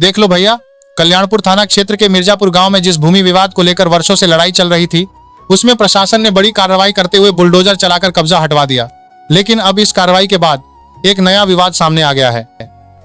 देख लो भैया, कल्याणपुर थाना क्षेत्र के मिर्जापुर गांव में जिस भूमि विवाद को लेकर वर्षों से लड़ाई चल रही थी, उसमें प्रशासन ने बड़ी कार्रवाई करते हुए बुलडोजर चलाकर कब्जा हटवा दिया। लेकिन अब इस कार्रवाई के बाद एक नया विवाद सामने आ गया है।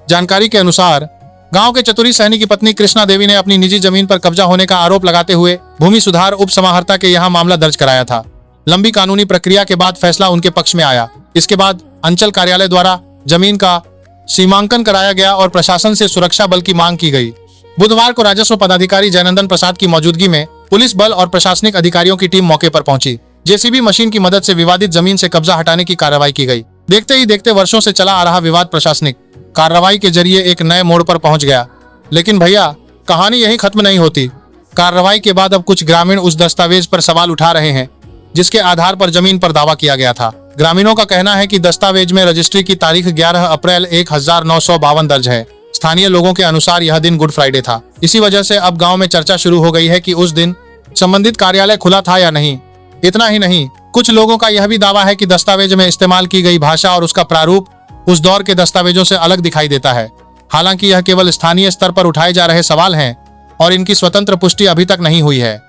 जानकारी के अनुसार गांव के चतुरी सहनी की पत्नी कृष्णा देवी ने अपनी निजी जमीन पर कब्जा होने का आरोप लगाते हुए भूमि सुधार उप समाहर्ता के यहाँ मामला दर्ज कराया था। लंबी कानूनी प्रक्रिया के बाद फैसला उनके पक्ष में आया। इसके बाद अंचल कार्यालय द्वारा जमीन का सीमांकन कराया गया और प्रशासन से सुरक्षा बल की मांग की गई। बुधवार को राजस्व पदाधिकारी जयनंदन प्रसाद की मौजूदगी में पुलिस बल और प्रशासनिक अधिकारियों की टीम मौके पर पहुंची। जेसीबी मशीन की मदद से विवादित जमीन से कब्जा हटाने की कार्रवाई की गई। देखते ही देखते वर्षों से चला आ रहा विवाद प्रशासनिक कार्रवाई के जरिए एक नए मोड़ पर पहुंच गया। लेकिन भैया, कहानी यही खत्म नहीं होती। कार्रवाई के बाद अब कुछ ग्रामीण उस दस्तावेज पर सवाल उठा रहे हैं जिसके आधार पर जमीन पर दावा किया गया था। ग्रामीणों का कहना है कि दस्तावेज में रजिस्ट्री की तारीख 11 अप्रैल 1952 दर्ज है। स्थानीय लोगों के अनुसार यह दिन गुड फ्राइडे था। इसी वजह से अब गांव में चर्चा शुरू हो गई है कि उस दिन संबंधित कार्यालय खुला था या नहीं। इतना ही नहीं, कुछ लोगों का यह भी दावा है कि दस्तावेज में इस्तेमाल की गई भाषा और उसका प्रारूप उस दौर के दस्तावेजों से अलग दिखाई देता है। हालांकि यह केवल स्थानीय स्तर पर उठाए जा रहे सवाल हैं और इनकी स्वतंत्र पुष्टि अभी तक नहीं हुई है।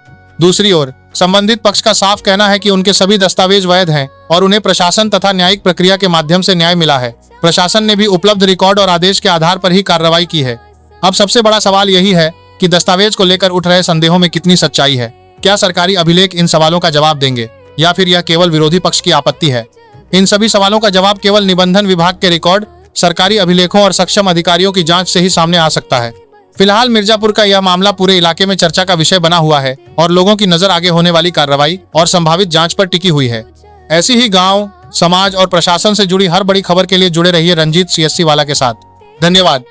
दूसरी ओर संबंधित पक्ष का साफ कहना है कि उनके सभी दस्तावेज वैध हैं और उन्हें प्रशासन तथा न्यायिक प्रक्रिया के माध्यम से न्याय मिला है। प्रशासन ने भी उपलब्ध रिकॉर्ड और आदेश के आधार पर ही कार्रवाई की है। अब सबसे बड़ा सवाल यही है कि दस्तावेज को लेकर उठ रहे संदेहों में कितनी सच्चाई है। क्या सरकारी अभिलेख इन सवालों का जवाब देंगे या फिर यह केवल विरोधी पक्ष की आपत्ति है? इन सभी सवालों का जवाब केवल निबंधन विभाग के रिकॉर्ड, सरकारी अभिलेखों और सक्षम अधिकारियों की जांच से ही सामने आ सकता है। फिलहाल मिर्जापुर का यह मामला पूरे इलाके में चर्चा का विषय बना हुआ है और लोगों की नजर आगे होने वाली कार्रवाई और संभावित जांच पर टिकी हुई है। ऐसी ही गांव, समाज और प्रशासन से जुड़ी हर बड़ी खबर के लिए जुड़े रहिए रंजीत CSC वाला के साथ। धन्यवाद।